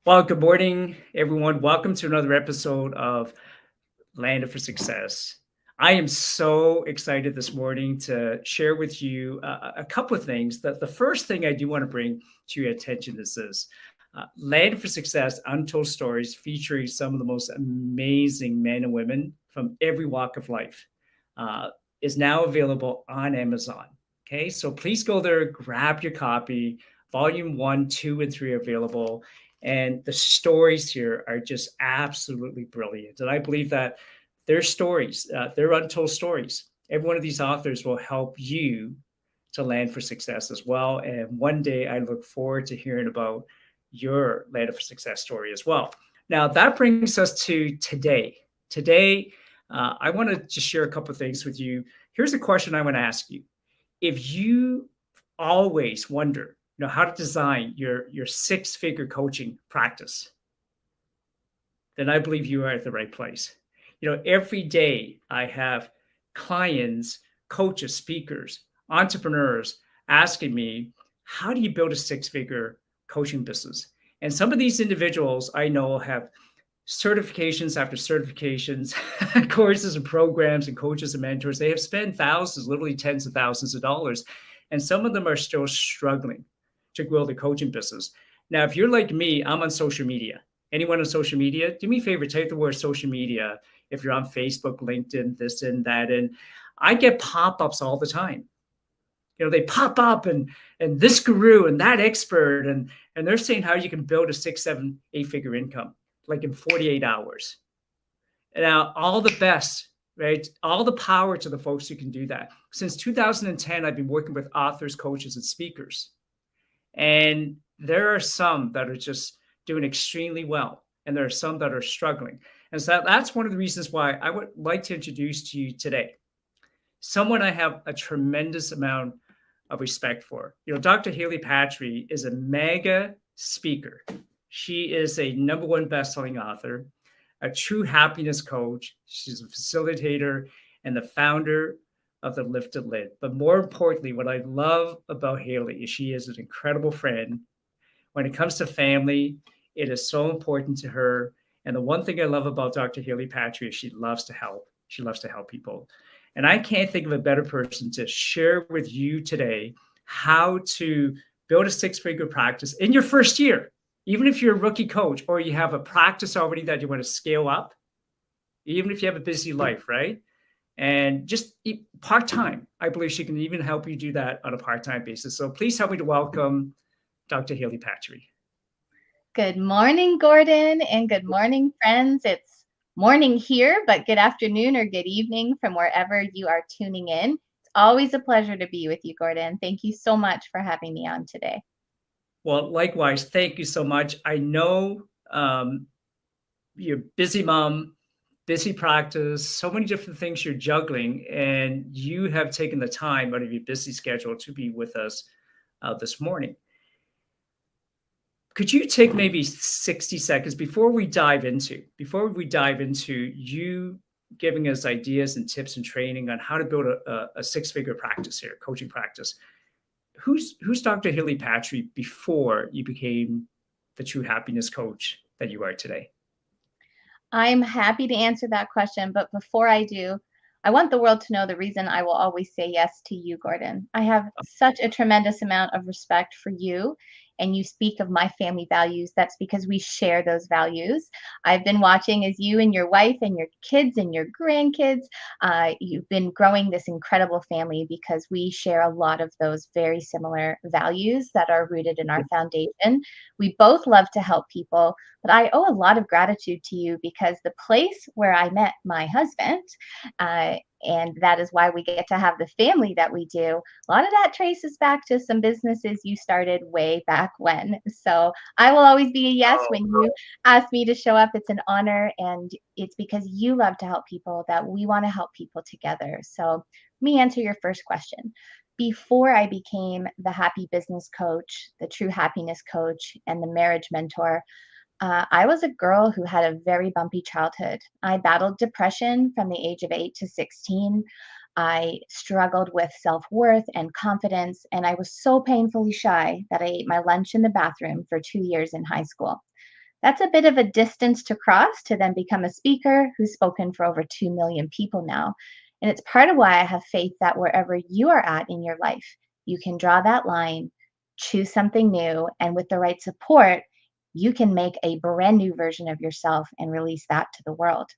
Well, good morning, everyone. Welcome to another episode of Landed for Success. I am so excited this morning to share with you a couple of things. The first thing I do want to bring to your attention is this Landed for Success Untold Stories featuring some of the most amazing men and women from every walk of life is now available on Amazon. Okay, so please go there, grab your copy. Volume one, two, and three are available. And the stories here are just absolutely brilliant. And I believe that their stories, their untold stories, every one of these authors will help you to land for success as well. And one day I look forward to hearing about your land for success story as well. Now, that brings us to today. Today, I want to just share a couple of things with you. Here's a question I want to ask you. If you always wonder, how to design your six-figure coaching practice, then I believe you are at the right place. Every day I have clients, coaches, speakers, entrepreneurs asking me, how do you build a six-figure coaching business? And some of these individuals I know have certifications after certifications, courses and programs and coaches and mentors. They have spent thousands, literally tens of thousands of dollars. And some of them are still struggling to grow the coaching business. Now, if you're like me, I'm on social media. Anyone on social media, do me a favor, type the word social media. If you're on Facebook, LinkedIn, this and that. And I get pop-ups all the time. They pop up and this guru and that expert, and they're saying how you can build a 6, 7, 8-figure income like in 48 hours. Now, all the best, right? All the power to the folks who can do that. Since 2010, I've been working with authors, coaches, and speakers. And there are some that are just doing extremely well, and there are some that are struggling. And so that's one of the reasons why I would like to introduce to you today someone I have a tremendous amount of respect for. Dr. Hailey Patry is a mega speaker. She is a #1 best-selling author, a true happiness coach. She's a facilitator and the founder of the Lifted Lid. But more importantly, what I love about Hailey is she is an incredible friend. When it comes to family, it is so important to her. And the one thing I love about Dr. Hailey Patry is she loves to help. She loves to help people. And I can't think of a better person to share with you today how to build a six-figure practice in your first year. Even if you're a rookie coach or you have a practice already that you want to scale up, even if you have a busy life, right? And just part-time. I believe she can even help you do that on a part-time basis. So please help me to welcome Dr. Hailey Patry. Good morning, Gordon, and good morning, friends. It's morning here, but good afternoon or good evening from wherever you are tuning in. It's always a pleasure to be with you, Gordon. Thank you so much for having me on today. Well, likewise, thank you so much. I know you're a busy mom, busy practice, so many different things you're juggling, and you have taken the time out of your busy schedule to be with us this morning. Could you take maybe 60 seconds before we dive into you giving us ideas and tips and training on how to build a six-figure practice here, coaching practice? Who's Dr. Hailey Patry before you became the true happiness coach that you are today? I'm happy to answer that question, but before I do, I want the world to know the reason I will always say yes to you, Gordon. I have such a tremendous amount of respect for you, and you speak of my family values. That's because we share those values. I've been watching as you and your wife and your kids and your grandkids, you've been growing this incredible family because we share a lot of those very similar values that are rooted in our foundation. We both love to help people, but I owe a lot of gratitude to you because the place where I met my husband, and that is why we get to have the family that we do. A lot of that traces back to some businesses you started way back when. So I will always be a yes when you ask me to show up. It's an honor, and it's because you love to help people that we want to help people together. So let me answer your first question. Before I became the happy business coach, the true happiness coach, and the marriage mentor, I was a girl who had a very bumpy childhood. I battled depression from the age of 8 to 16. I struggled with self-worth and confidence, and I was so painfully shy that I ate my lunch in the bathroom for 2 years in high school. That's a bit of a distance to cross to then become a speaker who's spoken for over 2 million people now. And it's part of why I have faith that wherever you are at in your life, you can draw that line, choose something new, and with the right support, you can make a brand new version of yourself and release that to the world.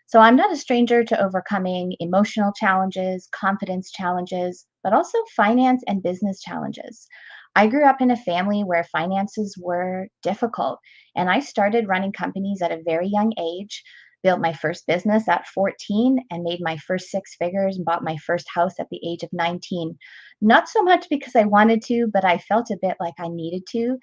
So I'm not a stranger to overcoming emotional challenges, confidence challenges, but also finance and business challenges. I grew up in a family where finances were difficult, and I started running companies at a very young age, built my first business at 14, and made my first six figures and bought my first house at the age of 19. Not so much because I wanted to, but I felt a bit like I needed to.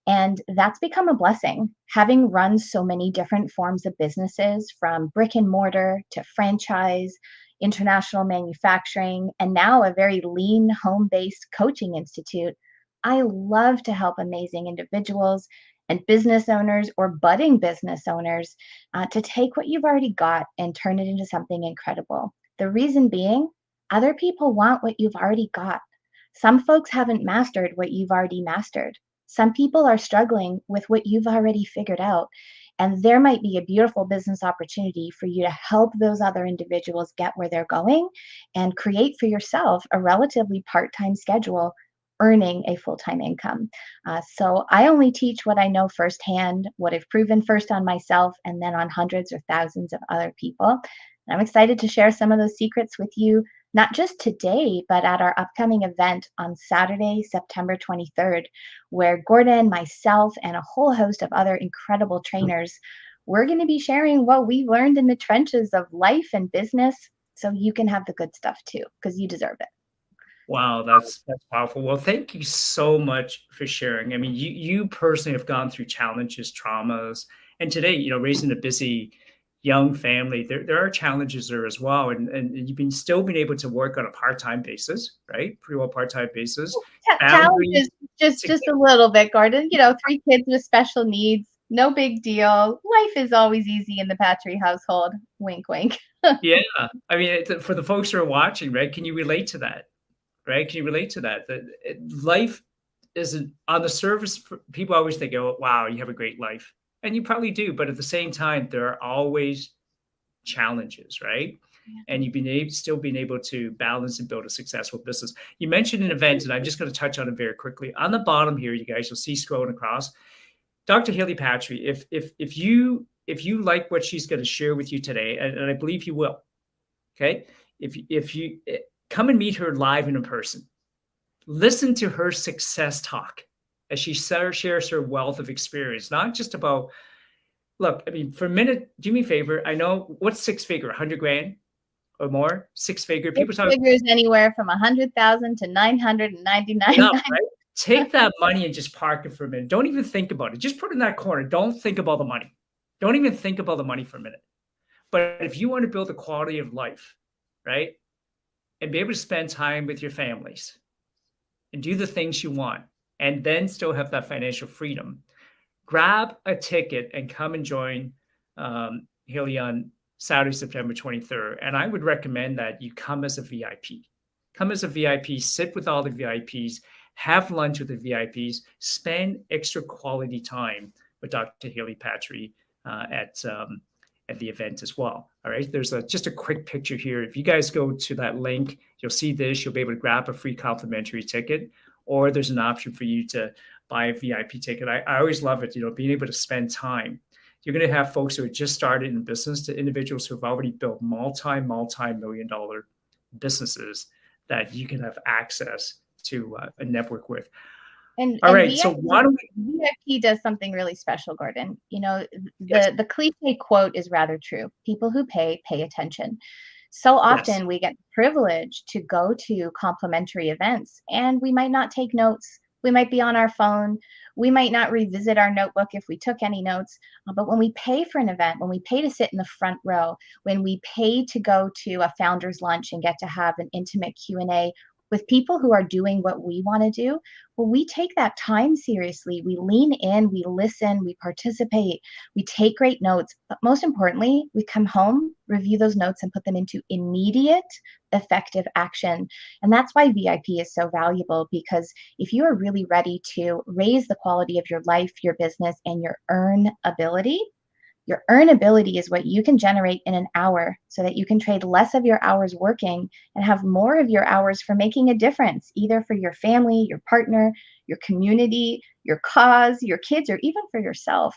And that's become a blessing. Having run so many different forms of businesses from brick and mortar to franchise, international manufacturing, and now a very lean home based coaching institute, I love to help amazing individuals and business owners or budding business owners to take what you've already got and turn it into something incredible. The reason being, other people want what you've already got. Some folks haven't mastered what you've already mastered. Some people are struggling with what you've already figured out. And there might be a beautiful business opportunity for you to help those other individuals get where they're going and create for yourself a relatively part time schedule, earning a full time income. So I only teach what I know firsthand, what I've proven first on myself, and then on hundreds or thousands of other people. And I'm excited to share some of those secrets with you, not just today, but at our upcoming event on Saturday, September 23rd, where Gordon, myself, and a whole host of other incredible trainers, we're going to be sharing what we've learned in the trenches of life and business so you can have the good stuff too, because you deserve it. Wow, that's powerful. Well, thank you so much for sharing. I mean, you personally have gone through challenges, traumas, and today, raising a busy young family, there are challenges there as well. And you've been still been able to work on a part-time basis, right? Pretty well part-time basis. Boundaries. Challenges, just a little bit, Gordon. Three kids with special needs, no big deal. Life is always easy in the Patry household. Wink, wink. Yeah. I mean, for the folks who are watching, right? Can you relate to that? Right? Can you relate to that? Life isn't on the surface. People always think, "Oh, wow, you have a great life," and you probably do. But at the same time, there are always challenges, right? And you've still been able to balance and build a successful business. You mentioned an event, and I'm just going to touch on it very quickly. On the bottom here, you guys, you'll see scrolling across, Dr. Hailey Patry. If you like what she's going to share with you today, and I believe you will, okay? If you come and meet her live and in person, listen to her success talk as she shares her wealth of experience, not just about, look, I mean, for a minute, do me a favor. I know what's six figure, 100 grand or more, six figure. People Six talk figures anywhere from 100,000 to 999. enough, right? Take that money and just park it for a minute. Don't even think about it. Just put it in that corner. Don't think about the money. Don't even think about the money for a minute. But if you want to build a quality of life, right, and be able to spend time with your families and do the things you want, and then still have that financial freedom, grab a ticket and come and join Hailey on Saturday, September 23rd. And I would recommend that you come as a VIP. Come as a VIP, sit with all the VIPs, have lunch with the VIPs, spend extra quality time with Dr. Hailey Patry at the event as well. All right. There's just a quick picture here. If you guys go to that link, you'll see this. You'll be able to grab a free complimentary ticket, or there's an option for you to buy a VIP ticket. I always love it, being able to spend time. You're going to have folks who are just started in business to individuals who have already built multi-million dollar businesses that you can have access to a network with. All right. So why don't we? VIP does something really special, Gordon. The cliche quote is rather true. People who pay attention. So often we get the privilege to go to complimentary events and we might not take notes. We might be on our phone. We might not revisit our notebook if we took any notes. But when we pay for an event, when we pay to sit in the front row, when we pay to go to a founder's lunch and get to have an intimate Q&A, With people who are doing what we want to do, well, we take that time seriously. We lean in, we listen, we participate, we take great notes. But most importantly, we come home, review those notes, and put them into immediate, effective action. And that's why VIP is so valuable, because if you are really ready to raise the quality of your life, your business, and your earn ability is what you can generate in an hour so that you can trade less of your hours working and have more of your hours for making a difference, either for your family, your partner, your community, your cause, your kids, or even for yourself.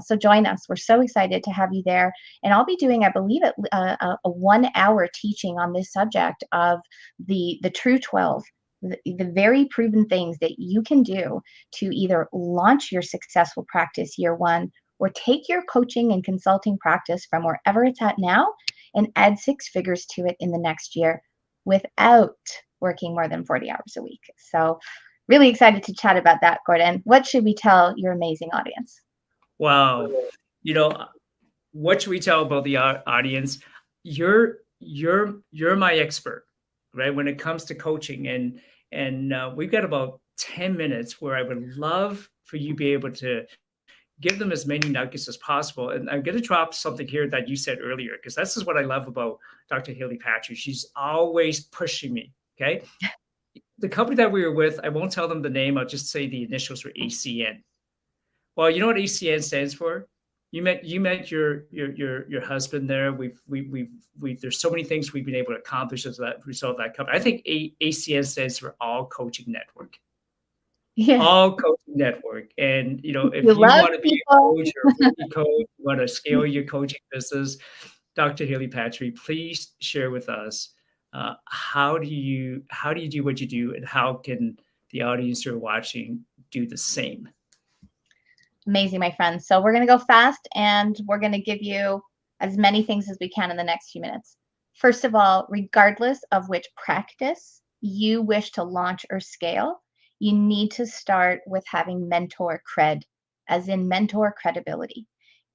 So join us. We're so excited to have you there. And I'll be doing, I believe, a 1 hour teaching on this subject of the True 12. The very proven things that you can do to either launch your successful practice year one, or take your coaching and consulting practice from wherever it's at now and add six figures to it in the next year without working more than 40 hours a week. So, really excited to chat about that, Gordon. What should we tell your amazing audience? Wow. You know, what should we tell about the audience? You're my expert, right? When it comes to coaching, and we've got about 10 minutes where I would love for you to be able to give them as many nuggets as possible. And I'm going to drop something here that you said earlier, because this is what I love about Dr. Hailey Patry. She's always pushing me. Okay. The company that we were with, I won't tell them the name. I'll just say the initials were ACN. Well, you know what ACN stands for? You met your husband there. We've there's so many things we've been able to accomplish as a result of that company. I think ACN stands for All Coaching Network. Yeah, All Coaching Network. And you if you love want to be a people. coach or a really coach, you want to scale your coaching business, Dr. Hailey Patry, please share with us, how do you do what you do, and how can the audience who are watching do the same? Amazing, my friends. So we're going to go fast and we're going to give you as many things as we can in the next few minutes. First of all, regardless of which practice you wish to launch or scale, you need to start with having mentor cred, as in mentor credibility.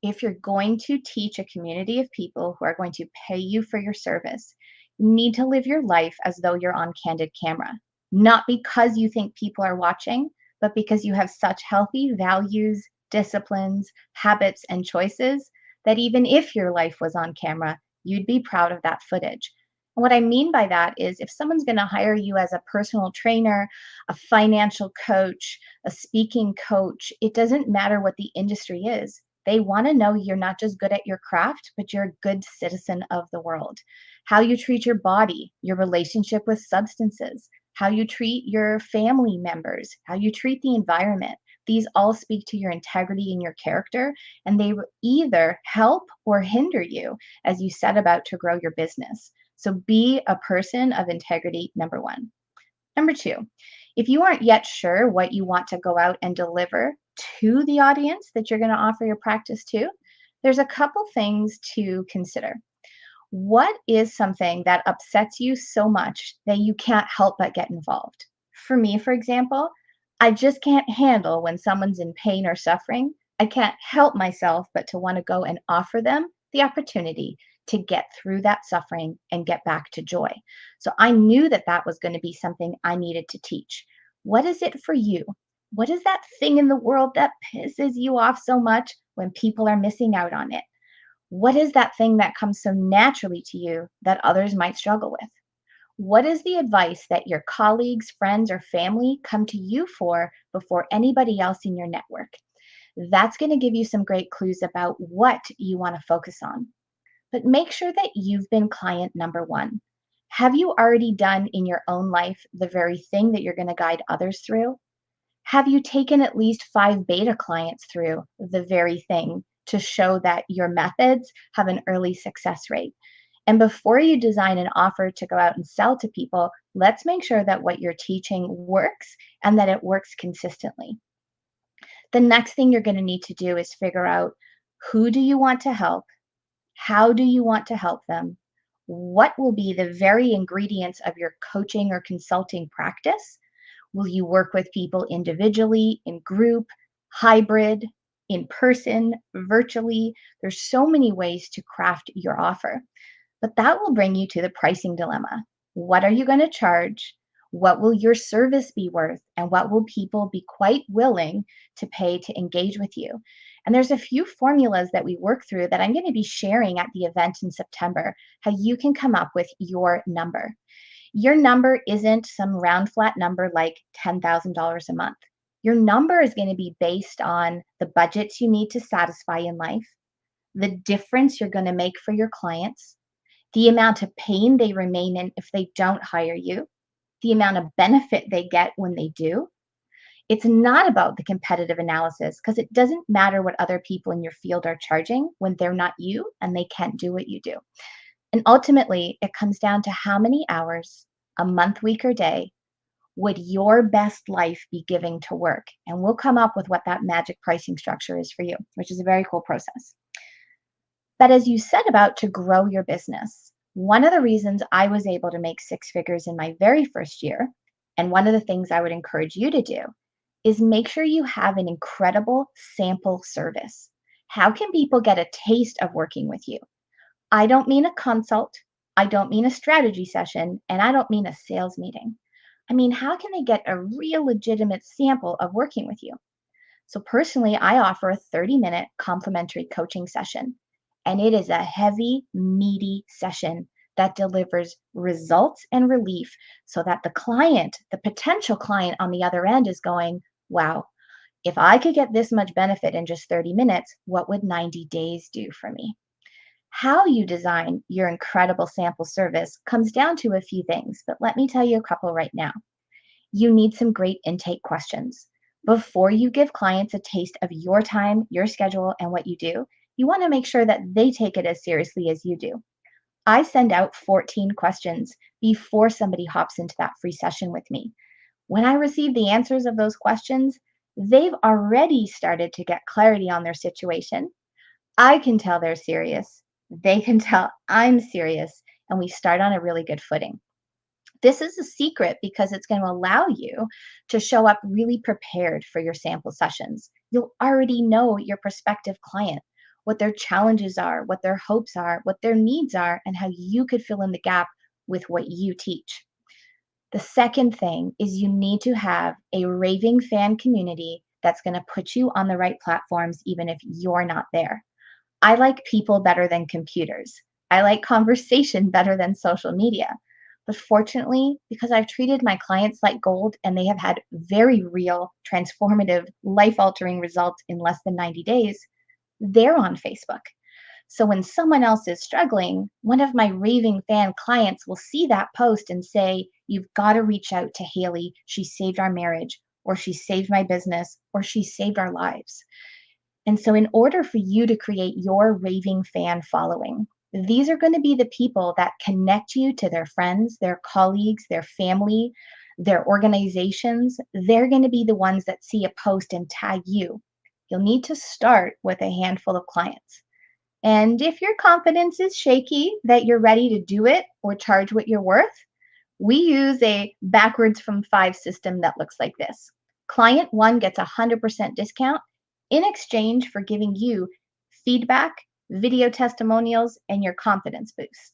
If you're going to teach a community of people who are going to pay you for your service, you need to live your life as though you're on candid camera, not because you think people are watching, but because you have such healthy values, disciplines, habits, and choices that even if your life was on camera, you'd be proud of that footage. And what I mean by that is if someone's going to hire you as a personal trainer, a financial coach, a speaking coach, it doesn't matter what the industry is. They want to know you're not just good at your craft, but you're a good citizen of the world. How you treat your body, your relationship with substances, how you treat your family members, how you treat the environment. These all speak to your integrity and your character, and they will either help or hinder you as you set about to grow your business. So be a person of integrity, number one. Number two, if you aren't yet sure what you want to go out and deliver to the audience that you're going to offer your practice to, there's a couple things to consider. What is something that upsets you so much that you can't help but get involved? For me, for example, I just can't handle when someone's in pain or suffering. I can't help myself but to want to go and offer them the opportunity to get through that suffering and get back to joy. So I knew that that was going to be something I needed to teach. What is it for you? What is that thing in the world that pisses you off so much when people are missing out on it? What is that thing that comes so naturally to you that others might struggle with? What is the advice that your colleagues, friends, or family come to you for before anybody else in your network? That's going to give you some great clues about what you want to focus on. But make sure that you've been client number one. Have you already done in your own life the very thing that you're going to guide others through? Have you taken at least 5 beta clients through the very thing to show that your methods have an early success rate? And before you design an offer to go out and sell to people, let's make sure that what you're teaching works and that it works consistently. The next thing you're going to need to do is figure out, who do you want to help? How do you want to help them? What will be the very ingredients of your coaching or consulting practice? Will you work with people individually, in group, hybrid, in person, virtually? There's so many ways to craft your offer. But that will bring you to the pricing dilemma. What are you going to charge? What will your service be worth? And what will people be quite willing to pay to engage with you? And there's a few formulas that we work through that I'm going to be sharing at the event in September, how you can come up with your number. Your number isn't some round flat number like $10,000 a month. Your number is going to be based on the budgets you need to satisfy in life, the difference you're going to make for your clients, the amount of pain they remain in if they don't hire you, the amount of benefit they get when they do. It's not about the competitive analysis because it doesn't matter what other people in your field are charging when they're not you and they can't do what you do. And ultimately, it comes down to how many hours, a month, week, or day would your best life be giving to work? And we'll come up with what that magic pricing structure is for you, which is a very cool process. But as you said about to grow your business, one of the reasons I was able to make six figures in my very first year, and one of the things I would encourage you to do, is make sure you have an incredible sample service. How can people get a taste of working with you? I don't mean a consult, I don't mean a strategy session, and I don't mean a sales meeting. I mean, how can they get a real legitimate sample of working with you? So, personally, I offer a 30-minute complimentary coaching session, and it is a heavy, meaty session that delivers results and relief so that the client, the potential client on the other end, is going, wow, if I could get this much benefit in just 30 minutes, what would 90 days do for me? How you design your incredible sample service comes down to a few things, but let me tell you a couple right now. You need some great intake questions. Before you give clients a taste of your time, your schedule, and what you do, you want to make sure that they take it as seriously as you do. I send out 14 questions before somebody hops into that free session with me. When I receive the answers of those questions, they've already started to get clarity on their situation. I can tell they're serious. They can tell I'm serious, and we start on a really good footing. This is a secret because it's going to allow you to show up really prepared for your sample sessions. You'll already know your prospective client, what their challenges are, what their hopes are, what their needs are, and how you could fill in the gap with what you teach. The second thing is you need to have a raving fan community that's going to put you on the right platforms, even if you're not there. I like people better than computers. I like conversation better than social media. But fortunately, because I've treated my clients like gold and they have had very real, transformative, life altering results in less than 90 days, they're on Facebook. So when someone else is struggling, one of my raving fan clients will see that post and say, you've got to reach out to Hailey. She saved our marriage, or she saved my business, or she saved our lives. And so, in order for you to create your raving fan following, these are going to be the people that connect you to their friends, their colleagues, their family, their organizations. They're going to be the ones that see a post and tag you. You'll need to start with a handful of clients. And if your confidence is shaky that you're ready to do it or charge what you're worth, we use a backwards from five system that looks like this. Client one gets a 100% discount in exchange for giving you feedback, video testimonials, and your confidence boost.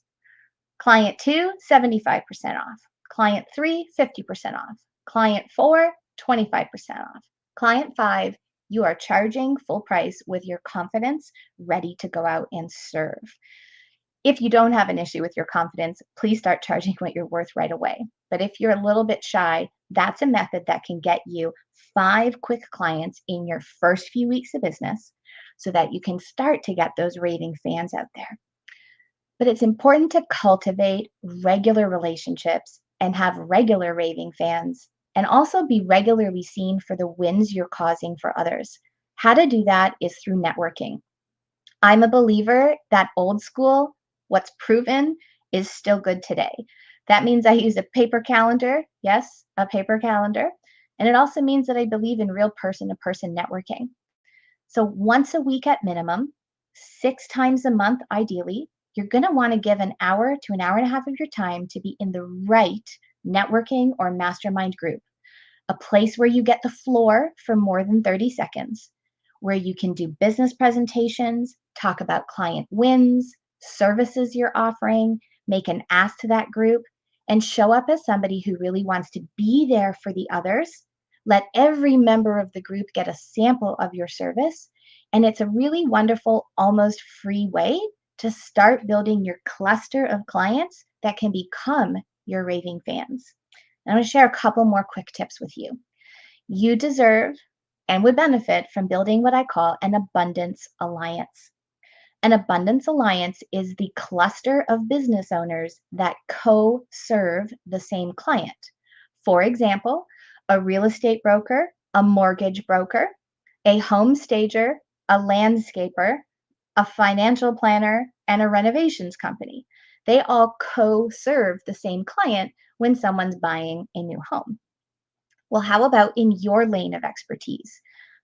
Client two, 75% off. Client three, 50% off. Client four, 25% off. Client five, you are charging full price with your confidence ready to go out and serve. If you don't have an issue with your confidence, please start charging what you're worth right away. But if you're a little bit shy, that's a method that can get you 5 quick clients in your first few weeks of business so that you can start to get those raving fans out there. But it's important to cultivate regular relationships and have regular raving fans and also be regularly seen for the wins you're causing for others. How to do that is through networking. I'm a believer that old school, what's proven, is still good today. That means I use a paper calendar. Yes, a paper calendar. And it also means that I believe in real person to person networking. So once a week at minimum, 6 times a month ideally, you're going to want to give an hour to an hour and a half of your time to be in the right networking or mastermind group, a place where you get the floor for more than 30 seconds, where you can do business presentations, talk about client wins, services you're offering, make an ask to that group, and show up as somebody who really wants to be there for the others. Let every member of the group get a sample of your service. And it's a really wonderful, almost free way to start building your cluster of clients that can become your raving fans. And I'm going to share a couple more quick tips with you. You deserve and would benefit from building what I call an abundance alliance. An abundance alliance is the cluster of business owners that co-serve the same client. For example, a real estate broker, a mortgage broker, a home stager, a landscaper, a financial planner, and a renovations company. They all co-serve the same client when someone's buying a new home. Well, how about in your lane of expertise?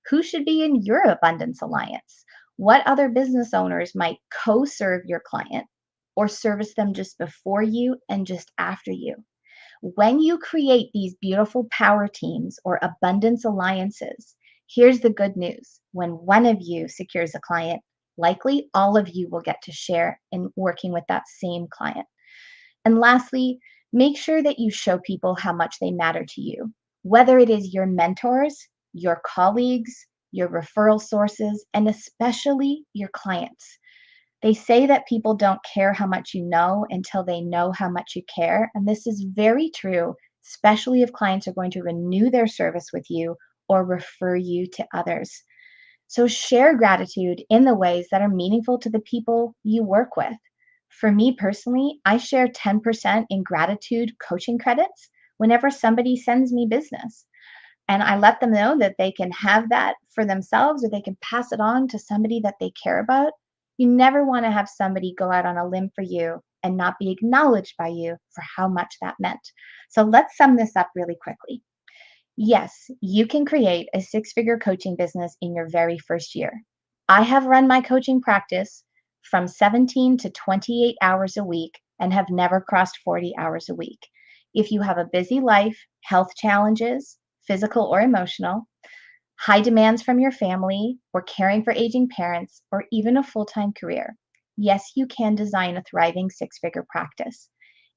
Who should be in your abundance alliance? What other business owners might co serve your client or service them just before you and just after you? When you create these beautiful power teams or abundance alliances, here's the good news. When one of you secures a client, likely all of you will get to share in working with that same client. And lastly, make sure that you show people how much they matter to you, whether it is your mentors, your colleagues, your referral sources, and especially your clients. They say that people don't care how much you know until they know how much you care. And this is very true, especially if clients are going to renew their service with you or refer you to others. So share gratitude in the ways that are meaningful to the people you work with. For me personally, I share 10% in gratitude coaching credits whenever somebody sends me business. And I let them know that they can have that for themselves or they can pass it on to somebody that they care about. You never want to have somebody go out on a limb for you and not be acknowledged by you for how much that meant. So let's sum this up really quickly. Yes, you can create a six-figure coaching business in your very first year. I have run my coaching practice from 17 to 28 hours a week and have never crossed 40 hours a week. If you have a busy life, health challenges, physical or emotional, high demands from your family, or caring for aging parents, or even a full-time career, yes, you can design a thriving six-figure practice.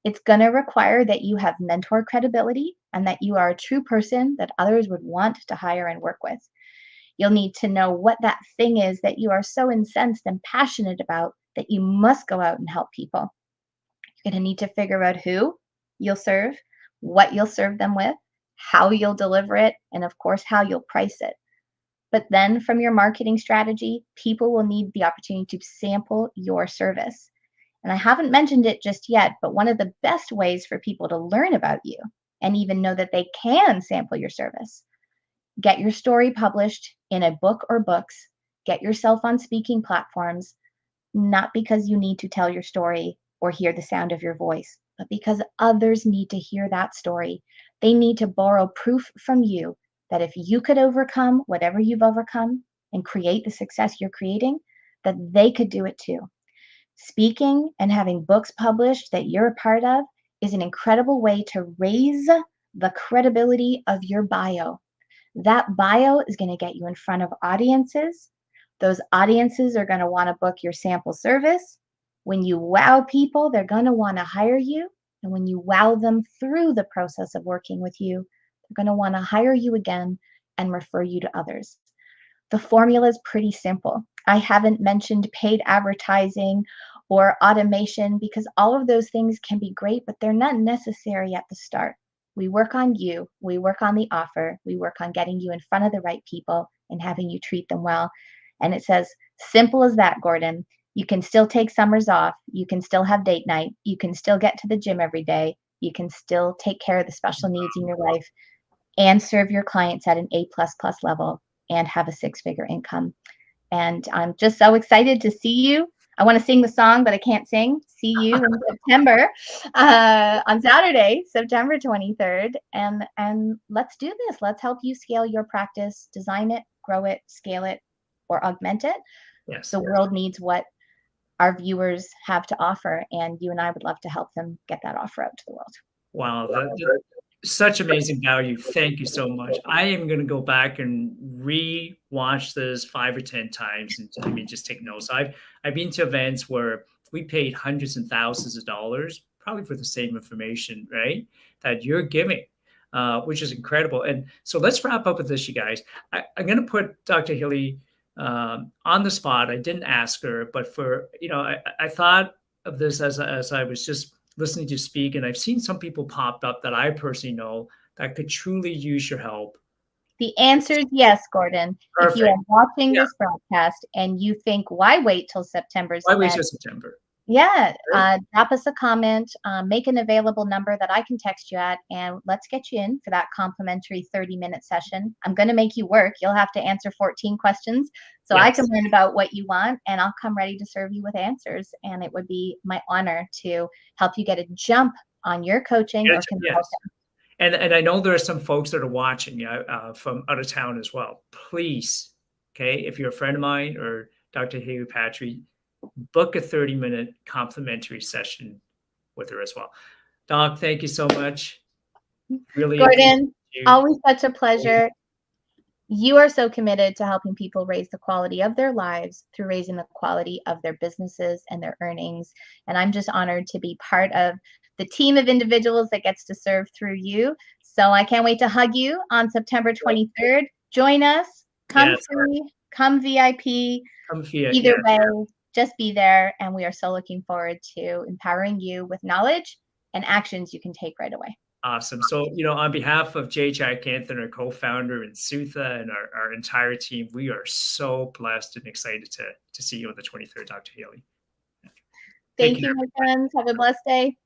It's going to require that you have mentor credibility and that you are a true person that others would want to hire and work with. You'll need to know what that thing is that you are so incensed and passionate about that you must go out and help people. You're going to need to figure out who you'll serve, what you'll serve them with, how you'll deliver it, and of course, how you'll price it. But then from your marketing strategy, people will need the opportunity to sample your service. And I haven't mentioned it just yet, but one of the best ways for people to learn about you and even know that they can sample your service, get your story published in a book or books, get yourself on speaking platforms, not because you need to tell your story or hear the sound of your voice, but because others need to hear that story. They need to borrow proof from you that if you could overcome whatever you've overcome and create the success you're creating, that they could do it too. Speaking and having books published that you're a part of is an incredible way to raise the credibility of your bio. That bio is going to get you in front of audiences. Those audiences are going to want to book your sample service. When you wow people, they're going to want to hire you. And when you wow them through the process of working with you, they're going to want to hire you again and refer you to others. The formula is pretty simple. I haven't mentioned paid advertising or automation because all of those things can be great, but they're not necessary at the start. We work on you, we work on the offer, we work on getting you in front of the right people and having you treat them well. And it's as simple as that, Gordon. You can still take summers off, you can still have date night, you can still get to the gym every day, you can still take care of the special needs in your life and serve your clients at an A++ level and have a six-figure income. And I'm just so excited to see you. I want to sing the song, but I can't sing. See you in September, on Saturday, September 23rd. And let's do this. Let's help you scale your practice, design it, grow it, scale it, or augment it. Yes. The world needs what our viewers have to offer, and you and I would love to help them get that offer out to the world. Wow, such amazing value. Thank you so much. I am going to go back and re-watch this 5 or 10 times and just take notes. I've been to events where we paid hundreds and thousands of dollars probably for the same information, right, that you're giving, which is incredible. And so let's wrap up with this, you guys. I'm going to put Dr. Hailey on the spot. I didn't ask her, but for, I thought of this as I was just listening to you speak, and I've seen some people popped up that I personally know that could truly use your help. The answer is yes, Gordon. Perfect. If you are watching this broadcast and you think, why wait till September's Why wait event? till September? Yeah, drop us a comment, make an available number that I can text you at, and let's get you in for that complimentary 30-minute session. I'm going to make you work. You'll have to answer 14 questions so I can learn about what you want, and I'll come ready to serve you with answers. And it would be my honor to help you get a jump on your coaching or consulting. Yes. And I know there are some folks that are watching from out of town as well. Please, okay, if you're a friend of mine or Dr. Hailey Patry, book a 30-minute complimentary session with her as well. Doc, thank you so much. Really, Gordon, always such a pleasure. You are so committed to helping people raise the quality of their lives through raising the quality of their businesses and their earnings. And I'm just honored to be part of the team of individuals that gets to serve through you. So I can't wait to hug you on September 23rd. Join us. Come free, come VIP. Either way, just be there. And we are so looking forward to empowering you with knowledge and actions you can take right away. Awesome. So, on behalf of Jay Jackanthan, our co-founder, and Sutha and our entire team, we are so blessed and excited to see you on the 23rd, Dr. Hailey. Thank you, my friends. Have a blessed day.